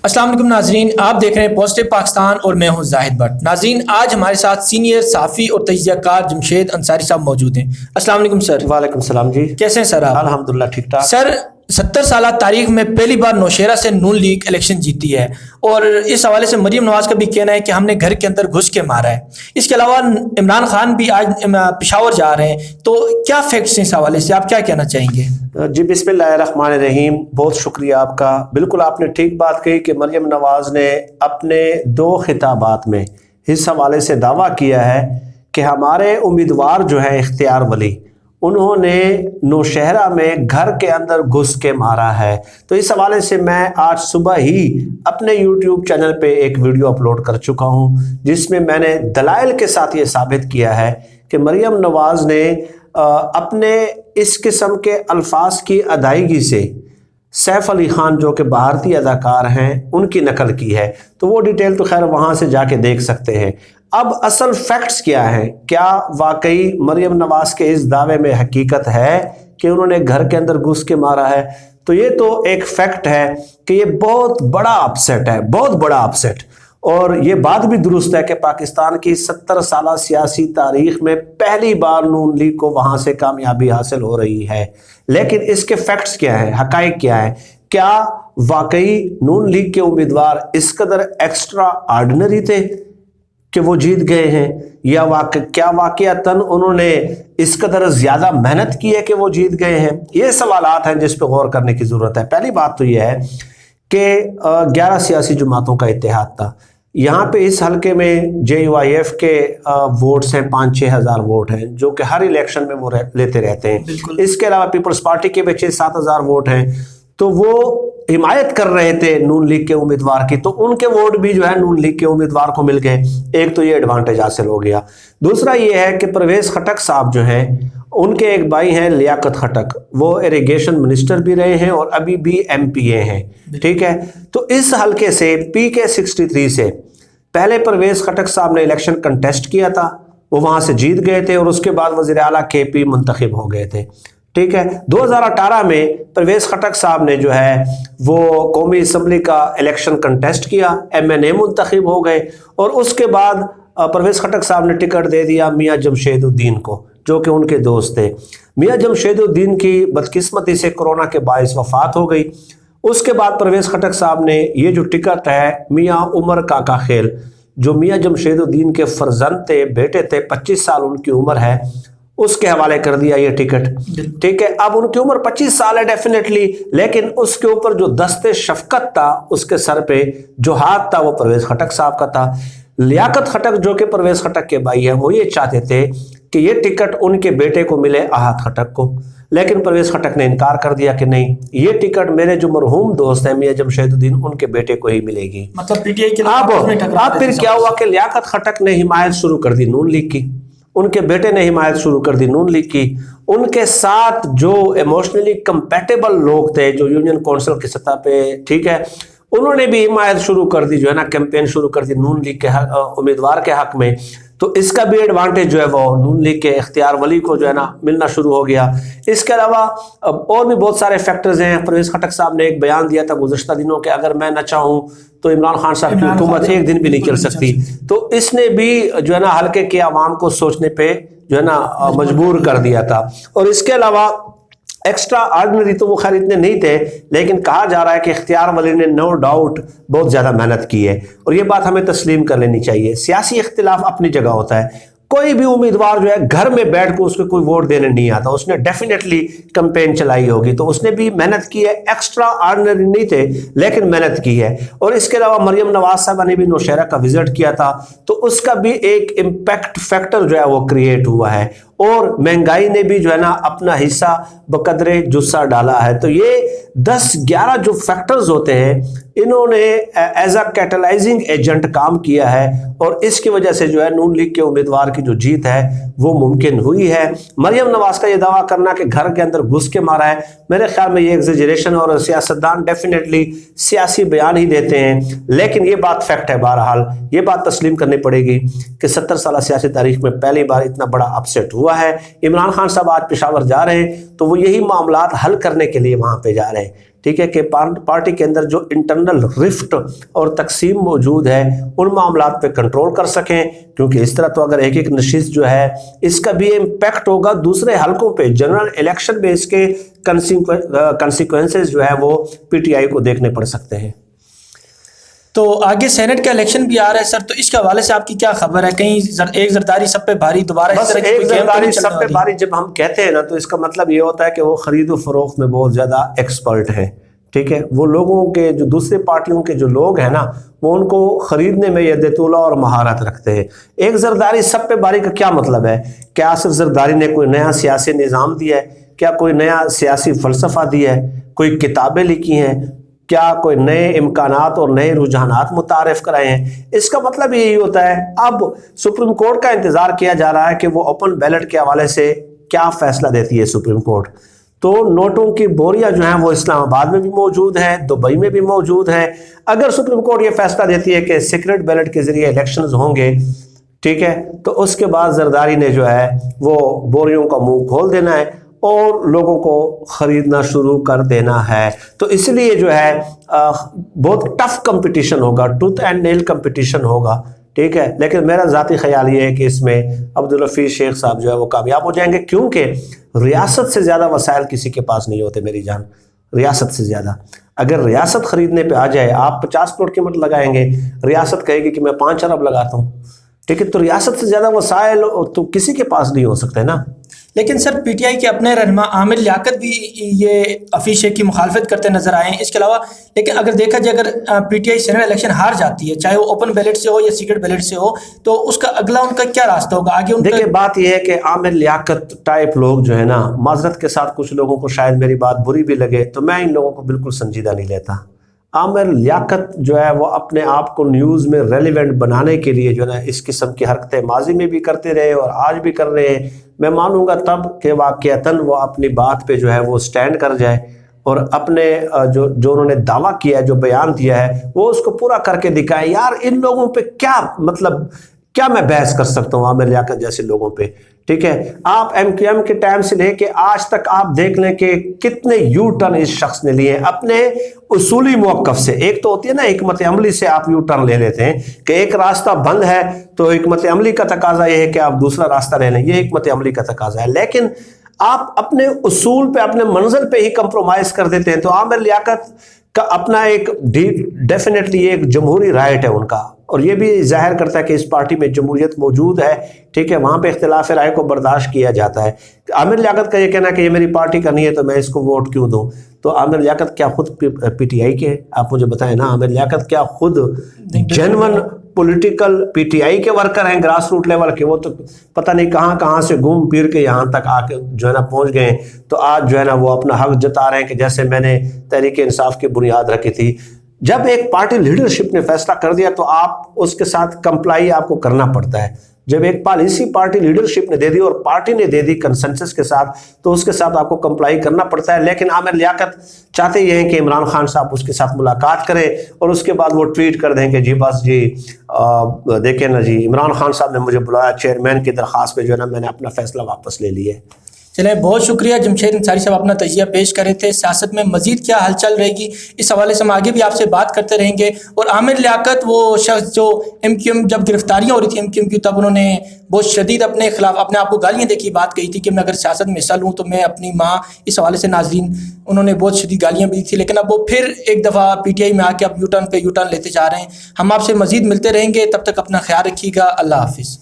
अस्सलाम वालेकुम नाजरीन, आप देख रहे हैं पॉजिटिव पाकिस्तान और मैं हूं जाहिद भट्ट। नाजरीन, आज हमारे साथ सीनियर सहाफ़ी और तजज़ियाकार जमशेद अंसारी साहब मौजूद हैं। अस्सलाम वालेकुम सर। वालेकुम सलाम जी। कैसे हैं सर आप? अल्हम्दुलिल्लाह ठीक ठाक। सर, 70 साल तारीख में पहली बार नौशेरा से नून लीग इलेक्शन जीती है और इस हवाले से मरीम नवाज का भी कहना है कि हमने घर के अंदर घुस के मारा है। इसके अलावा इमरान खान भी आज पेशावर जा रहे हैं, तो क्या फैक्ट्स हैं इस हवाले से, आप क्या कहना चाहेंगे? जी बिस्मिल्लाहिर्रहमानिर्रहीम, बहुत शुक्रिया आपका। बिल्कुल आपने ठीक बात कही कि मरीम नवाज ने अपने 2 खिताबात में इस हवाले से दावा किया है कि हमारे उम्मीदवार जो है इख्तियार वली, उन्होंने नौशहरा में घर के अंदर घुस के मारा है। तो इस हवाले से मैं आज सुबह ही अपने YouTube चैनल पे एक वीडियो अपलोड कर चुका हूँ, जिसमें मैंने दलाइल के साथ ये साबित किया है कि मरीम नवाज ने अपने इस किस्म के अल्फाज की अदायगी से सैफ अली खान जो कि भारतीय अदाकार हैं उनकी नकल की है। तो वो डिटेल तो खैर वहाँ से जाके देख सकते हैं। अब असल फैक्ट्स क्या हैं? क्या वाकई मरीम नवाज के इस दावे में हकीकत है कि उन्होंने घर के अंदर घुस के मारा है? तो ये तो एक फैक्ट है कि ये बहुत बड़ा अपसेट है, बहुत बड़ा अपसेट। और ये बात भी दुरुस्त है कि पाकिस्तान की 70 साल सियासी तारीख में पहली बार नून लीग को वहाँ से कामयाबी हासिल हो रही है। लेकिन इसके फैक्ट्स क्या हैं, हकाइक क्या है? क्या वाकई नून लीग के उम्मीदवार इस कदर एक्स्ट्रा ऑर्डिनरी थे कि वो जीत गए हैं, या क्या वाकयातन उन्होंने इस कदर ज़्यादा मेहनत की है कि वो जीत गए हैं? ये सवालात हैं जिस पर गौर करने की ज़रूरत है। पहली बात तो ये है कि 11 सियासी जमातों का इत्तेहाद था। यहाँ पे इस हलके में JUIF के वोट्स हैं, 5-6 हज़ार वोट हैं जो कि हर इलेक्शन में वो लेते रहते हैं। इसके अलावा पीपल्स पार्टी के भी 6-7 हज़ार वोट हैं, तो वो हिमायत कर रहे थे नून लीग के उम्मीदवार की, तो उनके वोट भी जो है नून लीग के उम्मीदवार को मिल गए। एक तो ये एडवांटेज हासिल हो गया। दूसरा ये है कि परवेज खटक साहब जो हैं, उनके एक भाई हैं लियाकत खटक, वो इरिगेशन मिनिस्टर भी रहे हैं और अभी भी MPA हैं, ठीक है। तो इस हलके से PK 63 से पहले परवेज खटक साहब ने इलेक्शन कंटेस्ट किया था, वो वहाँ से जीत गए थे और उसके बाद वज़ीर आला KP मुंतखब हो गए थे, ठीक है। 2018 में परवेज खटक साहब ने जो है वो कौमी असम्बली का इलेक्शन कंटेस्ट किया, MNA मुंतखब हो गए और उसके बाद परवेज खटक साहब ने टिकट दे दिया मियाँ जमशेदुद्दीन को, जो कि उनके दोस्त थे। मियाँ जमशेदुद्दीन की बदकिस्मती से कोरोना के बायस वफ़ात हो गई। उसके बाद परवेज खटक साहब ने ये जो टिकट है मियाँ उमर काका खेल, जो मियाँ जमशेदुद्दीन के फर्जंद थे, बेटे थे, 25 साल उनकी उम्र है, उसके हवाले कर दिया ये टिकट, ठीक है। अब उनकी उम्र 25 साल है डेफिनेटली, लेकिन उसके ऊपर जो दस्ते शफकत था, उसके सर पे जो हाथ था वो परवेज खटक साहब का था। लियाकत खटक जो कि परवेज खटक के भाई हैं, वो ये चाहते थे कि ये टिकट उनके बेटे को मिले, अहाद खटक को, लेकिन परवेज खटक ने इनकार कर दिया कि नहीं, ये टिकट मेरे जो मरहूम दोस्त हैं मियाँ जमशेदुद्दीन, उनके बेटे को ही मिलेगी। मतलब PTI के अब फिर क्या हुआ कि लियाकत खटक ने हिमायत शुरू कर दी नून लीग की, उनके बेटे ने हिमायत शुरू कर दी नून लीग की। उनके साथ जो इमोशनली कंपैटिबल लोग थे, जो यूनियन काउंसिल की सतह पे, ठीक है, उन्होंने भी हिमायत शुरू कर दी, जो है ना, कैंपेन शुरू कर दी नून लीग के उम्मीदवार के हक में। तो इसका भी एडवांटेज जो है वो नून लीग के इख्तियार वली को जो है ना मिलना शुरू हो गया। इसके अलावा और भी बहुत सारे फैक्टर्स हैं। परवेज खटक साहब ने एक बयान दिया था गुज़श्ता दिनों के, अगर मैं न चाहूँ तो इमरान खान साहब की हुकूमत एक दिन भी नहीं चल सकती। तो इसने भी जो है ना हल्के के आवाम को सोचने पे जो है ना मजबूर कर दिया था। और इसके अलावा एक्स्ट्रा ऑर्डिनरी तो वो खैर इतने नहीं थे, लेकिन कहा जा रहा है कि इख्तियार वली ने नो डाउट बहुत ज़्यादा मेहनत की है और ये बात हमें तस्लीम कर लेनी चाहिए। सियासी इख्तिलाफ अपनी जगह होता है, कोई भी उम्मीदवार जो है घर में बैठ कर उसको कोई वोट देने नहीं आता, उसने डेफिनेटली कैंपेन चलाई होगी, तो उसने भी मेहनत की है। एक्स्ट्रा ऑर्डिनरी नहीं थे लेकिन मेहनत की है। और इसके अलावा मरीम नवाज साहबा ने भी नौशहरा का विजिट किया था, तो उसका भी एक इम्पैक्ट फैक्टर जो है वो क्रिएट हुआ है। और महंगाई ने भी जो है ना अपना हिस्सा बकदरे जुस्सा डाला है। तो ये 10-11 जो फैक्टर्स होते हैं, इन्होंने एज अ कैटलाइजिंग एजेंट काम किया है और इसकी वजह से जो है नून लीग के उम्मीदवार की जो जीत है वो मुमकिन हुई है। मरीम नवाज का ये दावा करना कि घर के अंदर घुस के मारा है, मेरे ख्याल में ये एग्जेजरेशन, और सियासतदान डेफिनेटली सियासी बयान ही देते हैं, लेकिन ये बात फैक्ट है। बहरहाल ये बात तस्लीम करनी पड़ेगी कि 70 साल सियासी तारीख में पहली बार इतना बड़ा अपसेट हुआ है। इमरान खान साहब आज पेशावर जा रहे हैं, तो वो यही मामलात हल करने के लिए वहाँ पे जा रहे हैं, ٹھیک ہے، کہ پارٹی کے اندر جو انٹرنل رفٹ اور تقسیم موجود ہے ان معاملات پہ کنٹرول کر سکیں، کیونکہ اس طرح تو اگر ایک ایک نشست جو ہے اس کا بھی امپیکٹ ہوگا دوسرے حلقوں پہ، جنرل الیکشن میں اس کے کنسیکوینسز جو ہے وہ پی ٹی آئی کو دیکھنے پڑ سکتے ہیں۔ تو آگے سینٹ کا الیکشن بھی آ رہا ہے سر، تو اس کے حوالے سے آپ کی کیا خبر ہے؟ کہیں ایک زرداری سب پہ بھاری دوبارہ اس بس طرح کی ایک کوئی گیم تو زرداری نہیں چلنے سب پہ والی؟ بھاری جب ہم کہتے ہیں نا تو اس کا مطلب یہ ہوتا ہے کہ وہ خرید و فروخت میں بہت زیادہ ایکسپرٹ ہیں، ٹھیک ہے، وہ لوگوں کے جو دوسرے پارٹیوں کے جو لوگ ہیں نا وہ ان کو خریدنے میں ید طولہ اور مہارت رکھتے ہیں۔ ایک زرداری سب پہ بھاری کا کیا مطلب ہے؟ کیا صرف زرداری نے کوئی نیا سیاسی نظام دیا ہے؟ کیا کوئی نیا سیاسی فلسفہ دیا ہے؟ کوئی کتابیں لکھی ہیں؟ کیا کوئی نئے امکانات اور نئے رجحانات متعارف کرائے ہیں؟ اس کا مطلب یہی ہوتا ہے اب سپریم کورٹ کا انتظار کیا جا رہا ہے کہ وہ اوپن بیلٹ کے حوالے سے کیا فیصلہ دیتی ہے سپریم کورٹ۔ تو نوٹوں کی بوریاں جو ہیں وہ اسلام آباد میں بھی موجود ہے، دبئی میں بھی موجود ہے۔ اگر سپریم کورٹ یہ فیصلہ دیتی ہے کہ سیکرٹ بیلٹ کے ذریعے الیکشنز ہوں گے، ٹھیک ہے، تو اس کے بعد زرداری نے جو ہے وہ بوریوں کا منہ کھول دینا ہے اور لوگوں کو خریدنا شروع کر دینا ہے۔ تو اس لیے جو ہے بہت ٹف کمپٹیشن ہوگا، ٹوتھ اینڈ نیل کمپٹیشن ہوگا، ٹھیک ہے، لیکن میرا ذاتی خیال یہ ہے کہ اس میں عبدالحفیظ شیخ صاحب جو ہے وہ کامیاب ہو جائیں گے، کیونکہ ریاست سے زیادہ وسائل کسی کے پاس نہیں ہوتے میری جان، ریاست سے زیادہ۔ اگر ریاست خریدنے پہ آ جائے، آپ 50 کروڑ قیمت لگائیں گے، ریاست کہے گی کہ میں 5 ارب لگاتا ہوں، ٹھیک ہے، تو ریاست سے زیادہ وسائل تو کسی کے پاس نہیں ہو سکتے نا۔ لیکن سر پی ٹی آئی کے اپنے رہنما عامر لیاقت بھی یہ حفیظ شیخ کی مخالفت کرتے نظر آئے ہیں۔ اس کے علاوہ لیکن اگر دیکھا جائے اگر P T I Saint election ہار جاتی ہے، چاہے وہ اوپن بیلٹ سے ہو یا سیکرٹ بیلٹ سے ہو، تو اس کا اگلا ان کا کیا راستہ ہوگا آگے؟ ان دیکھیں بات یہ ہے کہ عامر لیاقت ٹائپ لوگ جو ہے نا، معذرت کے ساتھ کچھ لوگوں کو شاید میری بات بری بھی لگے تو میں ان لوگوں کو بالکل سنجیدہ نہیں لیتا۔ عامر لیاقت جو ہے وہ اپنے آپ کو نیوز میں ریلیونٹ بنانے کے لیے جو ہے نا اس قسم کی حرکتیں ماضی میں بھی کرتے رہے اور آج بھی کر رہے ہیں۔ میں مانوں گا تب کہ واقعتاً وہ اپنی بات پہ جو ہے وہ سٹینڈ کر جائے اور اپنے جو انہوں نے دعویٰ کیا ہے، جو بیان دیا ہے، وہ اس کو پورا کر کے دکھائے۔ یار ان لوگوں پہ کیا مطلب کیا میں بحث کر سکتا ہوں عامر لیاقت جیسے لوگوں پہ، ٹھیک ہے۔ آپ ایم کیو ایم کے ٹائم سے لے کے آج تک آپ دیکھ لیں کہ کتنے یو ٹرن اس شخص نے لیے اپنے اصولی موقف سے۔ ایک تو ہوتی ہے نا حکمت عملی سے آپ یو ٹرن لے لیتے ہیں کہ ایک راستہ بند ہے تو حکمت عملی کا تقاضا یہ ہے کہ آپ دوسرا راستہ لے لیں، یہ حکمت عملی کا تقاضا ہے، لیکن آپ اپنے اصول پہ اپنے منزل پہ ہی کمپرومائز کر دیتے ہیں۔ تو عامر لیاقت کا اپنا ایک ڈیفینیٹلی ایک جمہوری رائٹ ہے ان کا، اور یہ بھی ظاہر کرتا ہے کہ اس پارٹی میں جمہوریت موجود ہے، ٹھیک ہے، وہاں پہ اختلاف رائے کو برداشت کیا جاتا ہے۔ عامر لیاقت کا یہ کہنا کہ یہ میری پارٹی کا نہیں ہے تو میں اس کو ووٹ کیوں دوں؟ تو عامر لیاقت کیا خود پی ٹی آئی کے ہیں؟ آپ مجھے بتائیں نا، عامر لیاقت کیا خود genuine political P T I کے ورکر ہیں گراس روٹ لیول کے؟ وہ تو پتہ نہیں کہاں سے گھوم پھر کے یہاں تک آ کے جو ہے نا پہنچ گئے ہیں۔ تو آج جو ہے نا وہ اپنا حق جتا رہے ہیں کہ جیسے میں نے تحریک انصاف کی بنیاد رکھی تھی۔ جب ایک پارٹی لیڈرشپ نے فیصلہ کر دیا تو آپ اس کے ساتھ کمپلائی آپ کو کرنا پڑتا ہے۔ جب ایک پالیسی پارٹی لیڈرشپ نے دے دی اور پارٹی نے دے دی کنسنسس کے ساتھ تو اس کے ساتھ آپ کو کمپلائی کرنا پڑتا ہے۔ لیکن عامر لیاقت چاہتے یہ ہیں کہ عمران خان صاحب اس کے ساتھ ملاقات کریں اور اس کے بعد وہ ٹویٹ کر دیں کہ جی بس جی دیکھیں نا جی عمران خان صاحب نے مجھے بلایا چیئرمین کی درخواست پہ، جو ہے نا میں نے اپنا فیصلہ واپس لے لیا ہے۔ چلیں بہت شکریہ جمشید انصاری صاحب، اپنا تجزیہ پیش کرے تھے۔ سیاست میں مزید کیا ہلچل رہے گی اس حوالے سے ہم آگے بھی آپ سے بات کرتے رہیں گے۔ اور عامر لیاقت وہ شخص جو ایم کیو ایم جب گرفتاریاں ہو رہی تھیں ایم کیو ایم کی، تب انہوں نے بہت شدید اپنے خلاف اپنے آپ کو گالیاں دے کی بات کہی تھی کہ میں اگر سیاست میں حصہ لوں تو میں اپنی ماں، اس حوالے سے ناظرین انہوں نے بہت شدید گالیاں بھی دی تھی، لیکن اب وہ پھر ایک دفعہ پی ٹی آئی میں آ کے اب یو ٹرن پہ یو ٹرن لیتے جا رہے ہیں۔ ہم آپ سے مزید ملتے رہیں گے، تب تک اپنا خیال رکھیے گا، اللہ حافظ۔